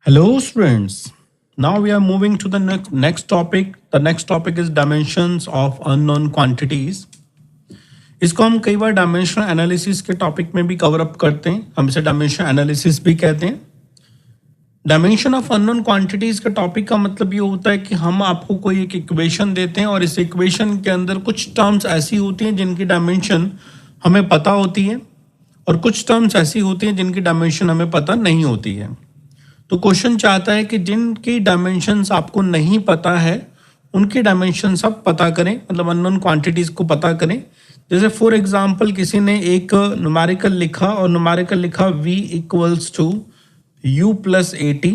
Hello, students. Now we are moving to the next topic. The next topic is dimensions of unknown quantities. इसको हम कई बार dimensional analysis के topic में भी cover up करते हैं. हम इसे डायमेंशनल एनालिसिस भी कहते हैं. डायमेंशन ऑफ अननोन क्वांटिटीज का टॉपिक का मतलब ये होता है कि हम आपको कोई एक इक्वेशन देते हैं और इस इक्वेशन के अंदर कुछ टर्म्स ऐसी होती हैं जिनकी डायमेंशन हमें पता होती है और कुछ टर्म्स ऐसी होती हैं जिनकी डायमेंशन हमें पता नहीं होती है. तो क्वेश्चन चाहता है कि जिनकी डायमेंशंस आपको नहीं पता है उनकी डायमेंशंस आप पता करें, मतलब अननोन क्वांटिटीज को पता करें. जैसे फॉर एग्जांपल किसी ने एक न्यूमेरिकल लिखा और न्यूमेरिकल लिखा v equals to u plus a t.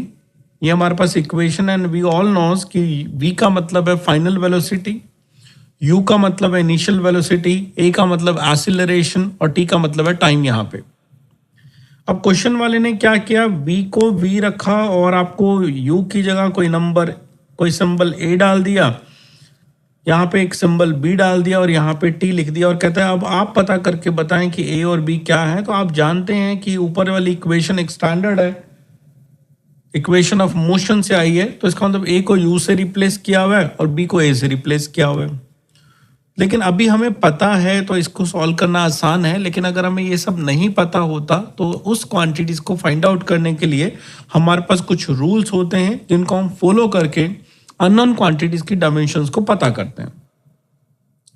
ये हमारे पास इक्वेशन है एंड वी ऑल नोज कि v का मतलब है फाइनल वेलोसिटी, u का मतलब है इनिशियल वेलोसिटी, a का मतलब एक्सीलरेशन और t का मतलब है टाइम. यहाँ पे अब क्वेश्चन वाले ने क्या किया, v को v रखा और आपको u की जगह कोई नंबर, कोई सिंबल a डाल दिया, यहाँ पे एक सिंबल b डाल दिया और यहाँ पे t लिख दिया और कहता है अब आप पता करके बताएं कि a और b क्या है. तो आप जानते हैं कि ऊपर वाली इक्वेशन एक स्टैंडर्ड है, इक्वेशन ऑफ मोशन से आई है. तो इसका मतलब a को u से रिप्लेस किया हुआ है और b को a से रिप्लेस किया हुआ है. लेकिन अभी हमें पता है तो इसको सॉल्व करना आसान है, लेकिन अगर हमें ये सब नहीं पता होता तो उस क्वांटिटीज को फाइंड आउट करने के लिए हमारे पास कुछ रूल्स होते हैं जिनको हम फॉलो करके अननोन क्वांटिटीज की डायमेंशंस को पता करते हैं,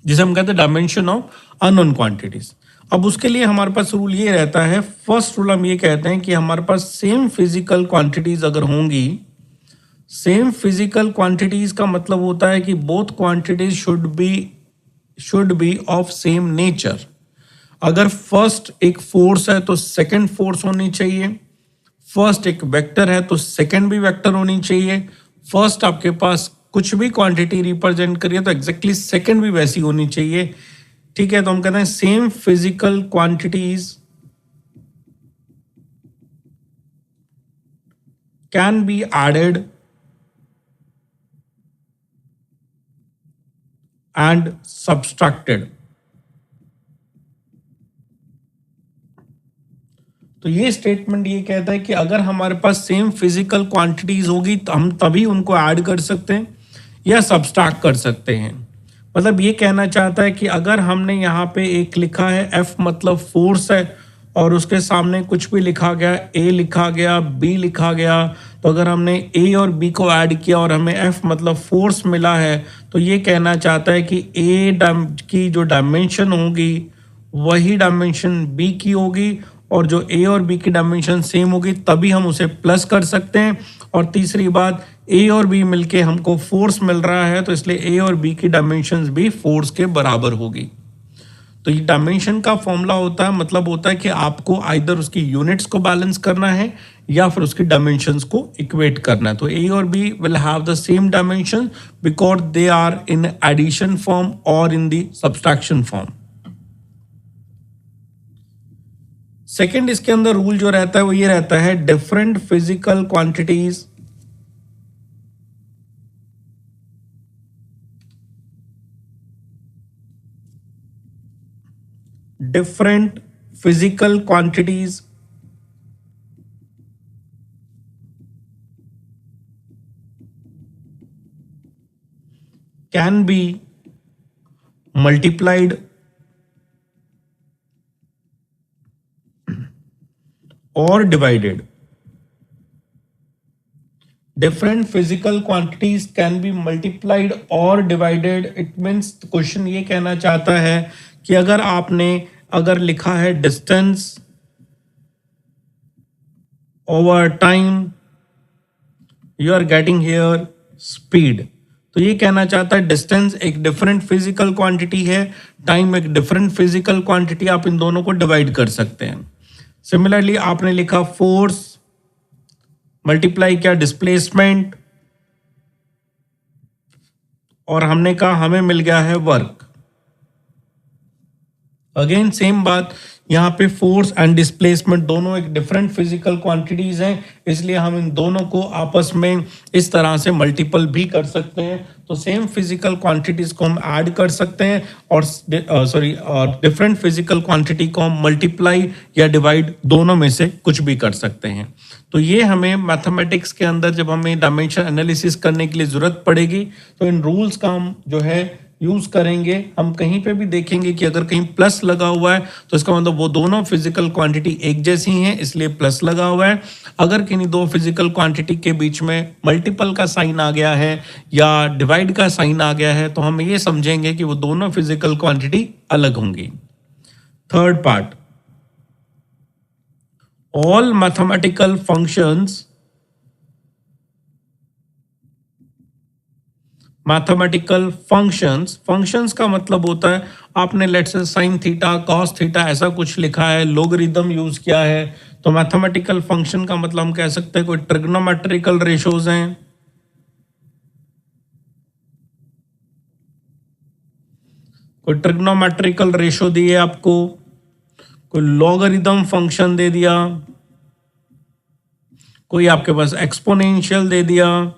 जिसे हम कहते हैं डायमेंशन ऑफ अननोन क्वांटिटीज. अब उसके लिए हमारे पास रूल ये रहता है, फर्स्ट रूल हम ये कहते हैं कि हमारे पास सेम फिजिकल क्वांटिटीज अगर होंगी, सेम फिजिकल क्वांटिटीज का मतलब होता है कि both quantities should be of same nature. अगर फर्स्ट एक फोर्स है तो सेकंड फोर्स होनी चाहिए, फर्स्ट एक वेक्टर है तो सेकंड भी वेक्टर होनी चाहिए, फर्स्ट आपके पास कुछ भी क्वांटिटी रिप्रेजेंट करिए तो एग्जैक्टली सेकंड भी वैसी होनी चाहिए. ठीक है, तो हम कहते हैं same physical quantities can be added and subtracted. तो ये स्टेटमेंट ये कहता है कि अगर हमारे पास सेम फिजिकल क्वांटिटीज होगी तो हम तभी उनको ऐड कर सकते हैं या सब्सट्रैक्ट कर सकते हैं. मतलब ये कहना चाहता है कि अगर हमने यहाँ पे एक लिखा है F मतलब फोर्स है और उसके सामने कुछ भी लिखा गया, A लिखा गया, B लिखा गया, तो अगर हमने A और B को ऐड किया और हमें F मतलब फोर्स मिला है तो ये कहना चाहता है कि A की जो डायमेंशन होगी वही डायमेंशन B की होगी और जो A और B की डायमेंशन सेम होगी तभी हम उसे प्लस कर सकते हैं. और तीसरी बात, A और B मिलके हमको फोर्स मिल रहा है तो इसलिए A और B की डायमेंशंस भी फोर्स के बराबर होगी. तो ये डायमेंशन का फॉर्मूला होता है, मतलब होता है कि आपको आइदर उसकी यूनिट्स को बैलेंस करना है या फिर उसकी डायमेंशंस को इक्वेट करना है. तो A और B will have the same dimension because they are in addition form और in the subtraction form. Second इसके अंदर रूल जो रहता है वो ये रहता है, different physical quantities different physical quantities can be multiplied or divided. Different physical quantities can be multiplied or divided. It means question ये कहना चाहता है कि अगर आपने अगर लिखा है distance over time, you are getting here speed. तो ये कहना चाहता है डिस्टेंस एक डिफरेंट फिजिकल क्वांटिटी है, टाइम एक डिफरेंट फिजिकल क्वांटिटी, आप इन दोनों को डिवाइड कर सकते हैं. सिमिलरली आपने लिखा फोर्स, मल्टीप्लाई किया डिस्प्लेसमेंट और हमने कहा हमें मिल गया है वर्क. अगेन सेम बात, यहाँ पे फोर्स एंड डिस्प्लेसमेंट दोनों एक डिफरेंट फिजिकल क्वांटिटीज हैं, इसलिए हम इन दोनों को आपस में इस तरह से मल्टीपल भी कर सकते हैं। तो सेम फिजिकल क्वांटिटीज को हम ऐड कर सकते हैं और डिफरेंट फिजिकल क्वांटिटी को हम मल्टीप्लाई या डिवाइड दोनों में से कुछ भी कर सकते हैं। तो ये हमें मैथमेटिक्स के अंदर जब हमें डायमेंशन एनालिसिस करने के लिए जरूरत पड़ेगी तो इन रूल्स का हम जो है यूज करेंगे। हम कहीं पे भी देखेंगे कि अगर कहीं प्लस लगा हुआ है तो इसका मतलब वो दोनों फिजिकल क्वांटिटी एक जैसी हैं, इसलिए प्लस लगा हुआ है। अगर किन्हीं दो फिजिकल क्वांटिटी के बीच में मल्टीपल का साइन आ गया है या डिवाइड का साइन आ गया है तो हम ये समझेंगे कि वो दोनों फिजिकल क्वांटिटी अलग होंगी। Third part, all mathematical functions, mathematical functions, functions का मतलब होता है आपने let's say sine theta cos theta ऐसा कुछ लिखा है, लोगरिथम यूज किया है, तो मैथमेटिकल फंक्शन का मतलब हम कह सकते हैं कोई ट्रिग्नोमेट्रिकल रेशोज हैं, कोई ट्रिग्नोमेट्रिकल रेशो दिए आपको, कोई लॉगरिथम फंक्शन दे दिया, कोई आपके पास एक्सपोनेंशियल दे दिया।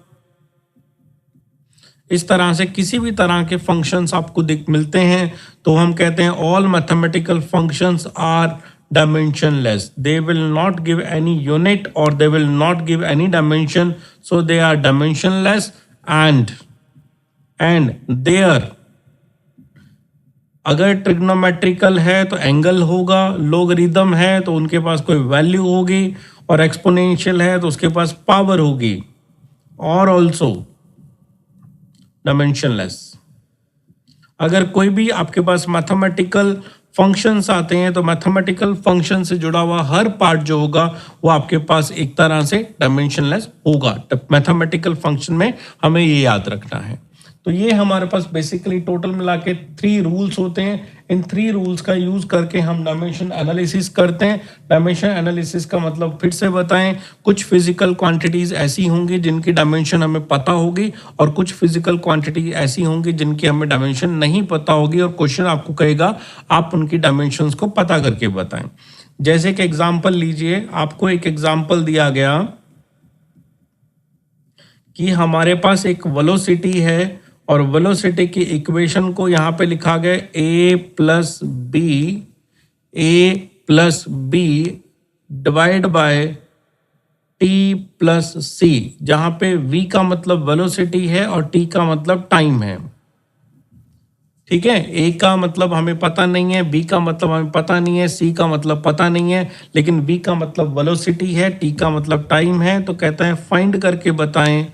इस तरह से किसी भी तरह के फंक्शंस आपको मिलते हैं तो हम कहते हैं all mathematical functions are dimensionless. They will not give any unit or they will not give any dimension, so they are dimensionless and their अगर ट्रिग्नोमेट्रिकल है तो एंगल होगा, लोगरिथम है तो उनके पास कोई वैल्यू होगी और एक्सपोनेंशियल है तो उसके पास पावर होगी, और ऑल्सो डायमेंशनलेस। अगर कोई भी आपके पास मैथमेटिकल फंक्शंस आते हैं तो मैथमेटिकल फंक्शन से जुड़ा हुआ हर पार्ट जो होगा वो आपके पास एक तरह से डायमेंशनलेस होगा। मैथमेटिकल फंक्शन में हमें ये याद रखना है। तो ये हमारे पास बेसिकली टोटल मिला के 3 रूल्स होते हैं। इन 3 रूल्स का यूज करके हम डायमेंशन एनालिसिस करते हैं। डायमेंशन एनालिसिस का मतलब फिर से बताएं, कुछ फिजिकल क्वांटिटीज ऐसी होंगी जिनकी डायमेंशन हमें पता होगी और कुछ फिजिकल क्वांटिटी ऐसी होंगी जिनकी हमें डायमेंशन नहीं पता होगी, और क्वेश्चन आपको कहेगा आप उनकी डायमेंशंस को पता करके बताएं। जैसे कि एग्जाम्पल लीजिए, आपको एक एग्जाम्पल दिया गया कि हमारे पास एक वेलोसिटी है और वेलोसिटी की इक्वेशन को यहां पे लिखा गया a plus B divide by t plus C, जहां पे v का मतलब वेलोसिटी है और t का मतलब टाइम है। ठीक है, a का मतलब हमें पता नहीं है, b का मतलब हमें पता नहीं है, c का मतलब पता नहीं है, लेकिन v का मतलब वेलोसिटी है, t का मतलब टाइम है। तो कहता है फाइंड करके बताएं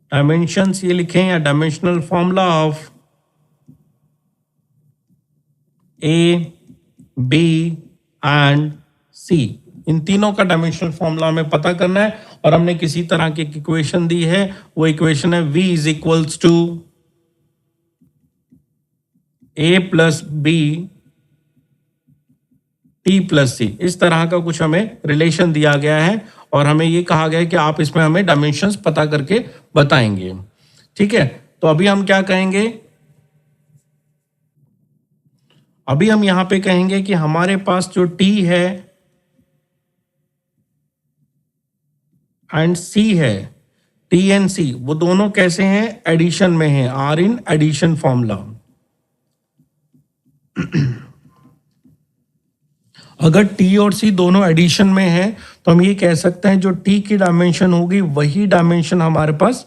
डायमेंशंस ये लिखें या dimensional formula of A, B and C. इन तीनों का डायमेंशनल फॉर्मूला हमें पता करना है और हमने किसी तरह की इक्वेशन दी है, वो इक्वेशन है v is equals to A plus B T plus C. इस तरह का कुछ हमें रिलेशन दिया गया है और हमें ये कहा गया है कि आप इसमें हमें डायमेंशंस पता करके बताएंगे। ठीक है, तो अभी हम क्या कहेंगे, अभी हम यहां पे कहेंगे कि हमारे पास जो t है एंड c है, t एंड c वो दोनों कैसे हैं, एडिशन में हैं, आर इन एडिशन फॉर्मूला। अगर t और c दोनों एडिशन में है तो हम ये कह सकते हैं जो t की डायमेंशन होगी वही डायमेंशन हमारे पास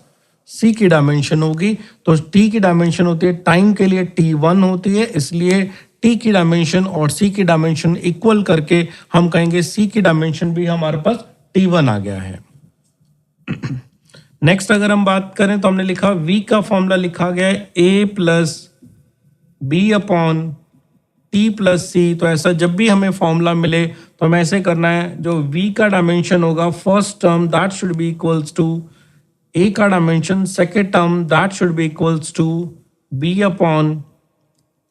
c की डायमेंशन होगी। तो t की डायमेंशन होती है टाइम के लिए t1 होती है, इसलिए t की डायमेंशन और c की डायमेंशन इक्वल करके हम कहेंगे c की डायमेंशन भी हमारे पास t1 आ गया है। नेक्स्ट अगर हम बात करें तो हमने लिखा v का फॉर्मूला लिखा गया है a plus B upon T plus C. तो ऐसा जब भी हमें फॉर्मूला मिले तो हमें ऐसे करना है, जो v का डायमेंशन होगा first term that should be equals to a का dimension second term that should be equals to b upon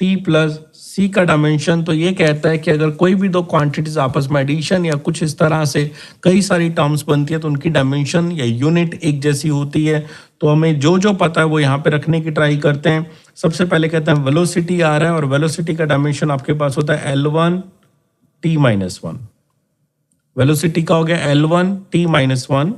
T plus C. C का डायमेंशन तो ये कहता है कि अगर कोई भी दो क्वांटिटीज आपस में एडिशन या कुछ इस तरह से कई सारी टर्म्स बनती है तो उनकी डायमेंशन या यूनिट एक जैसी होती है। तो हमें जो जो पता है वो यहाँ पे रखने की ट्राई करते हैं। सबसे पहले कहते हैं वेलोसिटी आ रहा है और वेलोसिटी का डायमेंशन आपके पास होता है L1 t-1। वेलोसिटी का हो गया L1 t-1।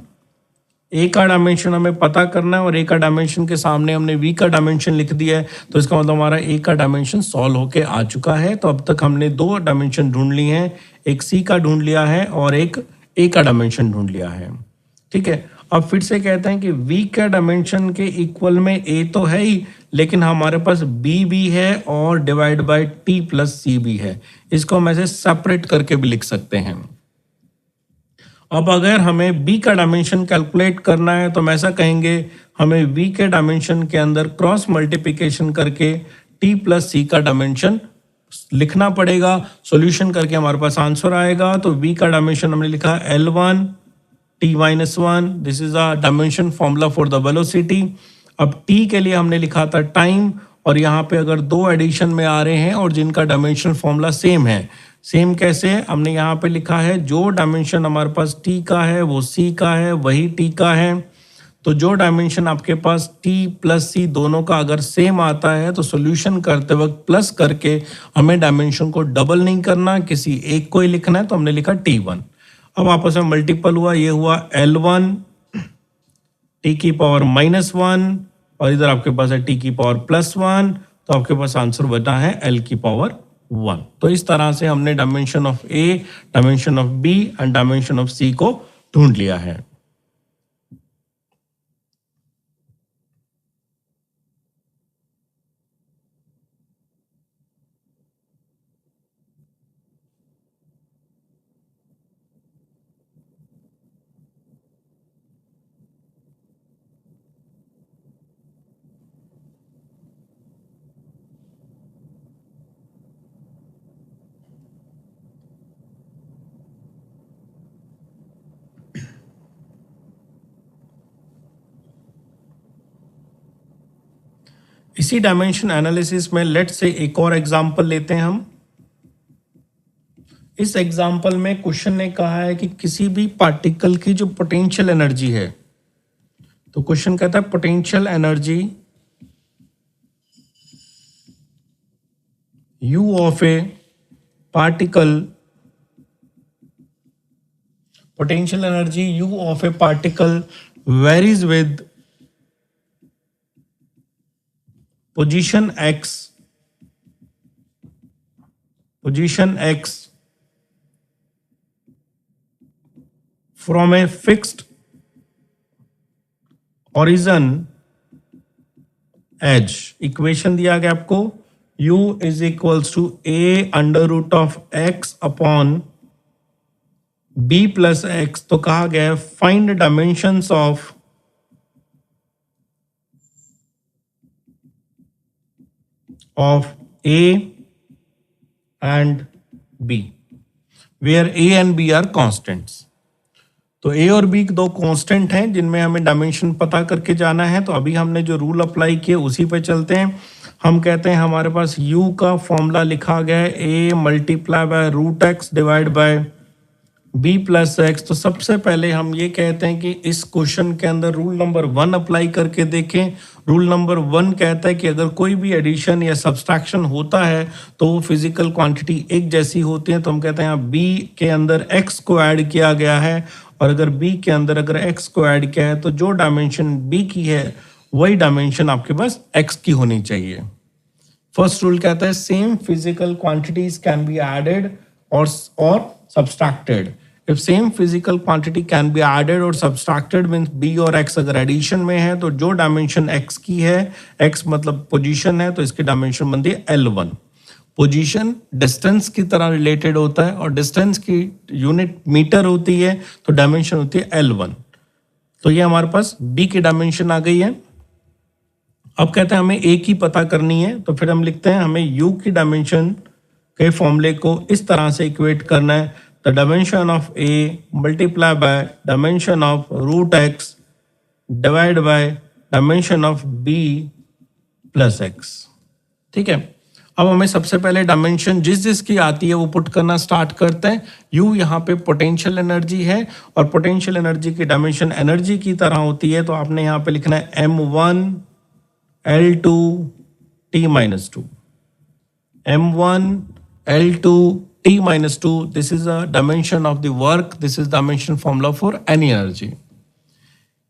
ए का डायमेंशन हमें पता करना है और ए का डायमेंशन के सामने हमने वी का डायमेंशन लिख दिया है, तो इसका मतलब हमारा ए का डायमेंशन सॉल्व होके आ चुका है। तो अब तक हमने दो डायमेंशन ढूंढ लिए हैं, एक सी का ढूंढ लिया है और एक ए का डायमेंशन ढूंढ लिया है। ठीक है, अब फिर से कहते हैं कि वी का डायमेंशन के इक्वल में ए तो है ही, लेकिन हमारे पास बी भी है और डिवाइड बाय टी प्लस सी भी है। इसको हम ऐसे सेपरेट करके भी लिख सकते हैं। अब अगर हमें b का डायमेंशन कैलकुलेट करना है तो हम ऐसा कहेंगे, हमें v के डायमेंशन के अंदर क्रॉस मल्टीप्लिकेशन करके t प्लस सी का डायमेंशन लिखना पड़ेगा। सॉल्यूशन करके हमारे पास आंसर आएगा। तो v का डायमेंशन हमने लिखा L1 t-1, this is a dimension formula for the velocity. अब t के लिए हमने लिखा था टाइम, और यहाँ पे अगर दो एडिशन में आ रहे हैं और जिनका डायमेंशन फॉर्मूला सेम है, सेम कैसे हमने यहाँ पे लिखा है, जो डायमेंशन हमारे पास t का है वो c का है, वही t का है। तो जो डायमेंशन आपके पास t प्लस c दोनों का अगर सेम आता है तो सॉल्यूशन करते वक्त प्लस करके हमें डायमेंशन को डबल नहीं करना, किसी एक को ही लिखना है। तो हमने लिखा t1। अब आपस में मल्टीपल हुआ, ये हुआ L1 t⁻⁻1 और इधर आपके पास है t⁻+1, तो आपके पास आंसर बना है L⁻1। तो इस तरह से हमने dimension of A, dimension of B and dimension of C को ढूंढ लिया है। इसी डायमेंशन एनालिसिस में लेट से एक और एग्जांपल लेते हैं हम। इस एग्जांपल में क्वेश्चन ने कहा है कि किसी भी पार्टिकल की जो पोटेंशियल एनर्जी है, तो क्वेश्चन कहता है potential energy U of a particle, potential energy U of a particle varies with position x from a fixed origin edge। Equation दिया गया आपको, u is equals to a√x upon b plus x. तो कहा गया है find dimensions of A and B, where A and B are constants। तो A और B दो कांस्टेंट हैं जिनमें हमें डायमेंशन पता करके जाना है। तो अभी हमने जो रूल अप्लाई किए उसी पे चलते हैं। हम कहते हैं हमारे पास U का फॉर्मूला लिखा गया है A multiply by √x divide by b plus x. तो सबसे पहले हम ये कहते हैं कि इस क्वेश्चन के अंदर रूल नंबर 1 अप्लाई करके देखें। रूल नंबर 1 कहता है कि अगर कोई भी एडिशन या सब्सट्रैक्शन होता है तो वो फिजिकल क्वांटिटी एक जैसी होती है। तो हम कहते हैं यहाँ b के अंदर x को ऐड किया गया है, और अगर b के अंदर अगर x को ऐड किया है तो जो डायमेंशन b की है वही डायमेंशन आपके पास x की होनी चाहिए। फर्स्ट रूल कहता है same physical quantities can be added और subtracted। If same physical quantity can be added or subtracted means b और x अगर एडिशन में है तो जो डायमेंशन x की है, x मतलब पोजीशन है, तो इसकी डायमेंशन बनती है L1। पोजीशन डिस्टेंस की तरह रिलेटेड होता है और डिस्टेंस की यूनिट मीटर होती है, तो डायमेंशन होती है L1। तो ये हमारे पास b की डायमेंशन आ गई है। अब कहते हैं हमें a की पता करनी है, तो फिर हम लिखते हैं हमें u की डायमेंशन के फॉर्मूले को इस तरह से इक्वेट करना है। The dimension of a multiply by dimension of √x divide by dimension of b plus x। ठीक है, अब हमें सबसे पहले डायमेंशन जिस जिसकी आती है वो पुट करना स्टार्ट करते हैं। यू यहाँ पे पोटेंशियल एनर्जी है और पोटेंशियल एनर्जी की डायमेंशन एनर्जी की तरह होती है, तो आपने यहाँ पे लिखना है M1 L2 T-2, M1 L2 T-2, this is a dimension of the work, this is dimension formula for any energy।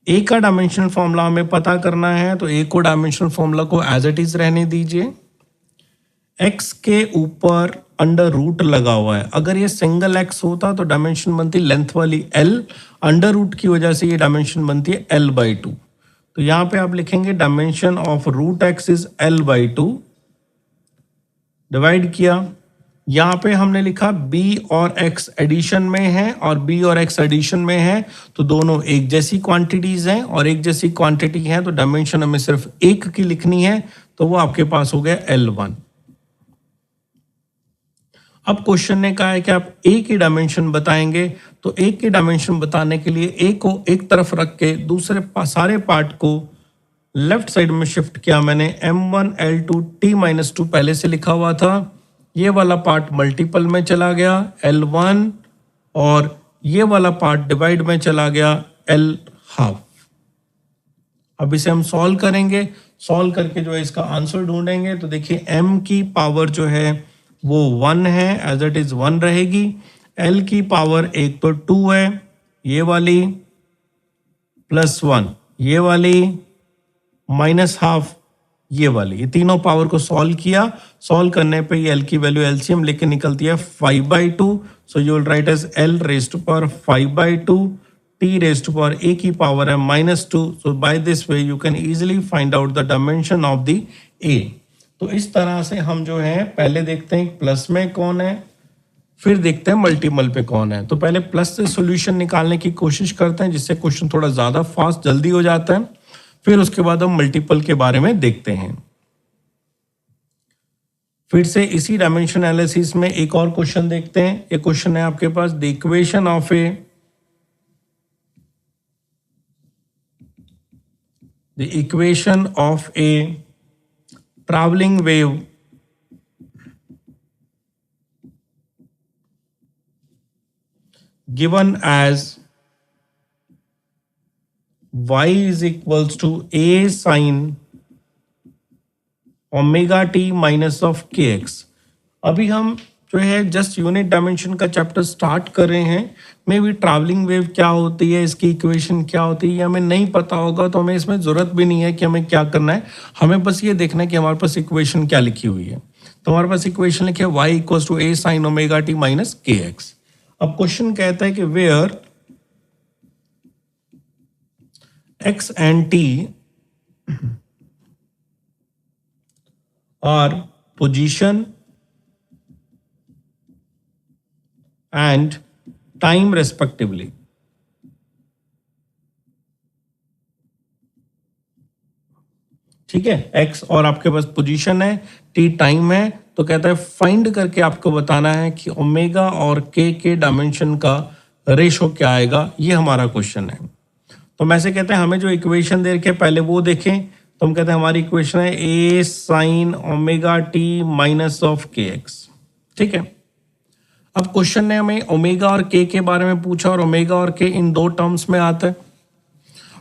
ए का डायमेंशनल फॉर्मूला हमें पता करना है, तो ए को डायमेंशनल फॉर्मूला को एज इट इज रहने दीजिए। एक्स के ऊपर अंडर रूट लगा हुआ है, अगर ये सिंगल एक्स होता तो डायमेंशन बनती लेंथ वाली एल, अंडर रूट की वजह से ये डायमेंशन बनती है L/2। तो यहाँ पे आप लिखेंगे dimension of root x is L/2, divide किया। यहाँ पे हमने लिखा b और x एडिशन में है और b और x एडिशन में है, तो दोनों एक जैसी क्वांटिटीज हैं और एक जैसी क्वांटिटी है, तो डायमेंशन हमें सिर्फ एक की लिखनी है, तो वो आपके पास हो गया L1। अब क्वेश्चन ने कहा है कि आप a की डायमेंशन बताएंगे, तो a की डायमेंशन बताने के लिए a को एक तरफ रख के दूसरे सारे पार्ट को लेफ्ट साइड में शिफ्ट किया मैंने। M1 L2 T-2 पहले से लिखा हुआ था, ये वाला पार्ट मल्टीपल में चला गया L1 और ये वाला पार्ट डिवाइड में चला गया L/2। अब इसे हम सॉल्व करेंगे, सॉल्व करके जो है इसका आंसर ढूंढेंगे। तो देखिए m की पावर जो है वो 1 है, एज इट इज 1 रहेगी। l की पावर एक तो 2 है, ये वाली +1 ये वाली -12 ये वाली, ये तीनों पावर को सॉल्व किया। सॉल्व करने पे ये l की वैल्यू एलसीएम लेके निकलती है 5/2। So you will write as L⁻⁵ 5/2, T⁻⁴ a की पावर है -2। So by this way you can easily find out the dimension of the a। तो इस तरह से हम जो है पहले देखते हैं प्लस में कौन है, फिर देखते हैं मल्टीपल पे कौन है। तो पहले प्लस से सॉल्यूशन निकालने की कोशिश करते हैं, जिससे क्वेश्चन थोड़ा ज्यादा फास्ट जल्दी हो जाता है। फिर उसके बाद हम मल्टीपल के बारे में देखते हैं। फिर से इसी डायमेंशन एनालिसिस में एक और क्वेश्चन देखते हैं। ये क्वेश्चन है आपके पास, the equation of a travelling wave given as y is equals to a sin omega t minus of kx। अभी हम जो है जस्ट यूनिट डायमेंशन का चैप्टर स्टार्ट कर रहे हैं। मे भी ट्रैवलिंग वेव क्या होती है, इसकी इक्वेशन क्या होती है, ये हमें नहीं पता होगा, तो हमें इसमें ज़रूरत भी नहीं है कि हमें क्या करना है। हमें बस ये देखना है कि हमारे पास इक्वेशन क्या लिखी हुई है। तो हमारे पास इक्वेशन लिखी है y equals to a sin omega t minus kx। अब क्वेश्चन कहता है कि where x and t are position and time respectively। ठीक है, x और आपके पास पोजीशन है, t टाइम है। तो कहता है फाइंड करके आपको बताना है कि ओमेगा और k के डायमेंशन का रेशो क्या आएगा। ये हमारा क्वेश्चन है। तो मैं से कहते हैं हमें जो इक्वेशन दे रखे पहले वो देखें। तो हम कहते हैं हमारी इक्वेशन है a sin omega t minus of kx। ठीक है, अब क्वेश्चन ने हमें ओमेगा और k के बारे में पूछा और ओमेगा और k इन दो टर्म्स में आता है।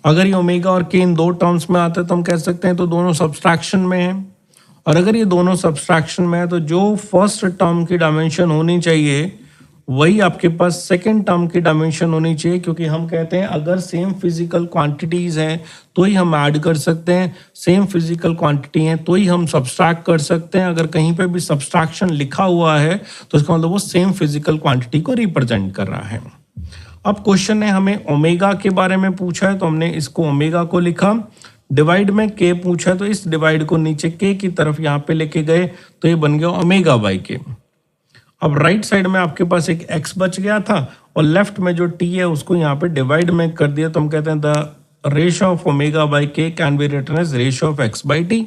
अगर ये ओमेगा और k इन दो टर्म्स में आता है तो हम कह सकते हैं तो दोनों सब्सट्रैक्शन में है। और अगर ये दोनों सब्सट्रैक्शन में है तो जो फर्स्ट टर्म की डायमेंशन होनी चाहिए वही आपके पास सेकंड टर्म की डायमेंशन होनी चाहिए, क्योंकि हम कहते हैं अगर सेम फिजिकल क्वांटिटीज हैं तो ही हम ऐड कर सकते हैं, सेम फिजिकल क्वांटिटी हैं तो ही हम सब्सट्रैक्ट कर सकते हैं। अगर कहीं पे भी सब्सट्रैक्शन लिखा हुआ है तो इसका मतलब वो सेम फिजिकल क्वांटिटी को रिप्रेजेंट कर रहा है। अब क्वेश्चन ने हमें ओमेगा के बारे में पूछा है तो हमने इसको ओमेगा को लिखा, डिवाइड में के पूछा तो इस डिवाइड को नीचे के की तरफ यहाँ पे लेके गए तो ये बन गया ओमेगा बाई के। अब राइट साइड में आपके पास एक x बच गया था और लेफ्ट में जो t है उसको यहाँ पे डिवाइड में कर दिया, तो हम कहते हैं the ratio of omega by K can be written as ratio of x by T.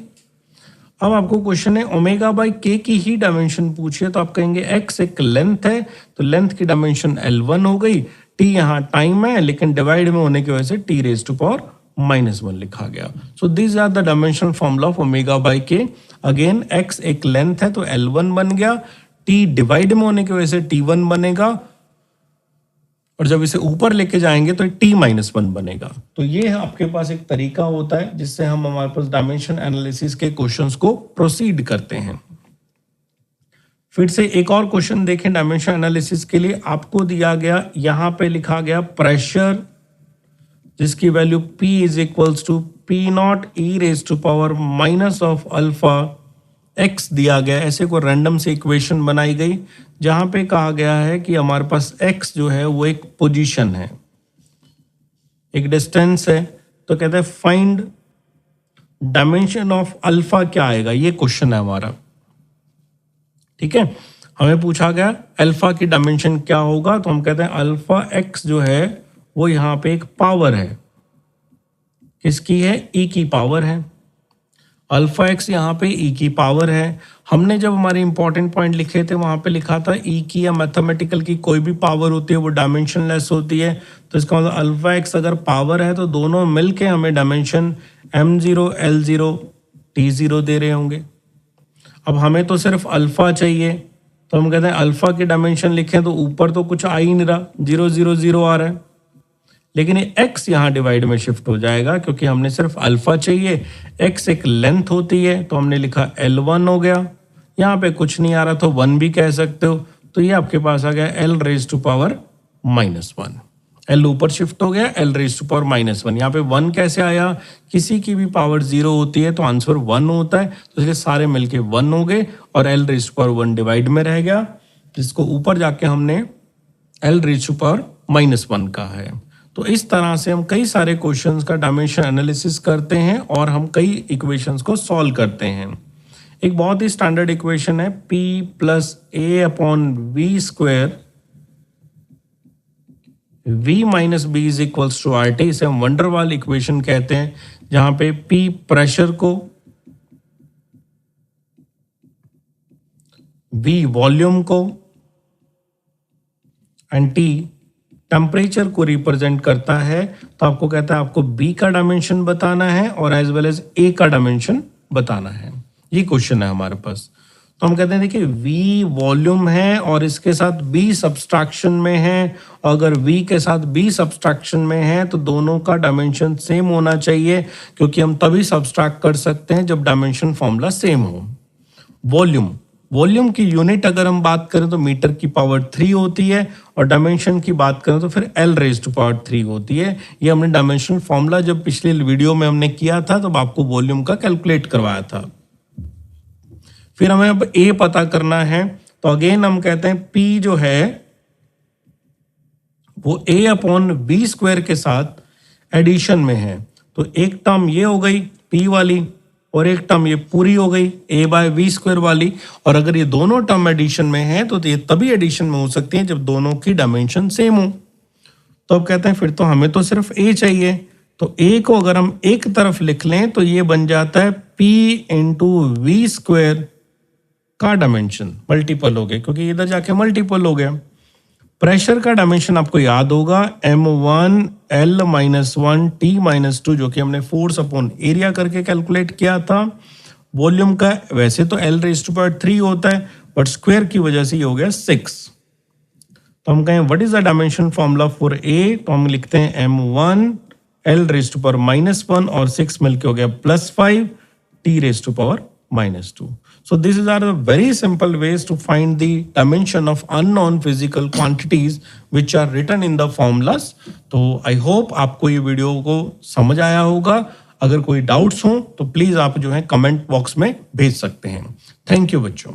अब आपको क्वेश्चन है ओमेगा बाई के की ही डायमेंशन पूछिए, तो आप कहेंगे x एक लेंथ है तो लेंथ की डायमेंशन L1 हो गई, t यहाँ टाइम है लेकिन डिवाइड में होने की वजह से t⁻⁴ -1 लिखा गया। So this are the dimensional formula of omega by k. Again x एक लेंथ है तो L1 बन गया, t डिवाइड में होने की वजह से T1 बनेगा, और जब इसे ऊपर लेके जाएंगे तो T-1 बनेगा। तो ये आपके पास एक तरीका होता है जिससे हम हमारे पास डायमेंशन एनालिसिस के क्वेश्चंस को प्रोसीड करते हैं। फिर से एक और क्वेश्चन देखें डायमेंशन एनालिसिस के लिए। आपको दिया गया, यहां पे लिखा गया प्रेशर जिसकी value P is equals to P0 e raise to power minus of alpha x दिया गया। ऐसे को रैंडम से इक्वेशन बनाई गई जहां पे कहा गया है कि हमारे पास x जो है वो एक पोजीशन है, एक डिस्टेंस है। तो कहते हैं फाइंड डायमेंशन ऑफ अल्फा क्या आएगा, ये क्वेश्चन है हमारा। ठीक है, हमें पूछा गया अल्फा की डायमेंशन क्या होगा, तो हम कहते हैं अल्फा x जो है वो यहाँ पे एक पावर है, किसकी है, e की पावर है। अल्फा x यहाँ पे e की पावर है। हमने जब हमारे इंपॉर्टेंट पॉइंट लिखे थे वहां पे लिखा था e की या मैथमेटिकल की कोई भी पावर होती है वो डायमेंशनलेस होती है। तो इसका मतलब अल्फा x अगर पावर है तो दोनों मिलके हमें डायमेंशन m0 l0 t0 दे रहे होंगे। अब हमें तो सिर्फ अल्फा चाहिए, तो हम कहते हैं अल्फा की डायमेंशन लिखें तो ऊपर तो कुछ आ ही नहीं रहा, 0 0 0 आ रहा है, लेकिन ये x यहाँ डिवाइड में शिफ्ट हो जाएगा क्योंकि हमने सिर्फ अल्फा चाहिए। x एक लेंथ होती है तो हमने लिखा L1 हो गया, यहाँ पे कुछ नहीं आ रहा तो 1 भी कह सकते हो। तो ये आपके पास आ गया L raise to power -1। L ऊपर शिफ्ट हो गया, L रेज टू पावर -1। यहाँ पे 1 कैसे आया, किसी की भी पावर 0 होती है तो आंसर 1 होता है, तो इसलिए सारे मिलके 1 हो गए और L raise to power 1 divide में रह गया, जिसको ऊपर जाके हमने L रेज टू पावर -1 कहा है। तो इस तरह से हम कई सारे क्वेश्चंस का डायमेंशन एनालिसिस करते हैं और हम कई इक्वेशंस को सॉल्व करते हैं। एक बहुत ही स्टैंडर्ड इक्वेशन है P plus A upon V square V minus b is equals to RT। इसे हम वंडरवाल इक्वेशन कहते हैं, जहां पे P प्रेशर को, V वॉल्यूम को एंड T टेम्परेचर को रिप्रेजेंट करता है। तो आपको कहता है आपको B का डायमेंशन बताना है और एज वेल एज A का डायमेंशन बताना है। ये क्वेश्चन है हमारे पास। तो हम कहते हैं देखिए V वॉल्यूम है और इसके साथ B सब्सट्रैक्शन में है, अगर V के साथ B सब्सट्रैक्शन में है तो दोनों का डायमेंशन सेम होना चाहिए, क्योंकि हम तभी सब्सट्रैक्ट कर सकते हैं जब डायमेंशन फॉर्मूला सेम हो। वॉल्यूम की यूनिट अगर हम बात करें तो मीटर की पावर 3 होती है, और डायमेंशन की बात करें तो फिर L रेज टू पावर 3 होती है। ये हमने डायमेंशनल फॉर्मूला जब पिछले वीडियो में हमने किया था तब आपको वॉल्यूम का कैलकुलेट करवाया था। फिर हमें अब A पता करना है, तो अगेन हम कहते हैं P जो है वो A अपॉन B स्क्वायर के साथ एडिशन में है। तो एक टर्म ये हो गई P वाली और एक टर्म ये पूरी हो गई A बाय V स्क्वायर वाली, और अगर ये दोनों टर्म एडिशन में है तो ये तभी एडिशन में हो सकती है जब दोनों की डायमेंशन सेम हो। तो अब कहते हैं फिर तो हमें तो सिर्फ A चाहिए, तो A को अगर हम एक तरफ लिख लें तो ये बन जाता है P इंटू V स्क्वायर का डायमेंशन, मल्टीपल हो गया क्योंकि इधर जाके मल्टीपल हो गया। प्रेशर का डायमेंशन आपको याद होगा M1 L-1 T-2, जो कि हमने फोर्स अपॉन एरिया करके कैलकुलेट किया था। वॉल्यूम का वैसे तो L रेज टू पावर 3 होता है, बट स्क्वायर की वजह से ये हो गया 6। तो हम कहें what is the dimension formula for A, तो हम लिखते हैं M1 L raise to power -1 और 6 मिलके हो गया +5 T raise to power -2. So these are the very simple ways to find the dimension of unknown physical quantities which are written in the formulas. तो I hope आपको ये video को समझ आया होगा। अगर कोई डाउट्स हो तो प्लीज आप जो है कमेंट बॉक्स में भेज सकते हैं। थैंक यू बच्चों।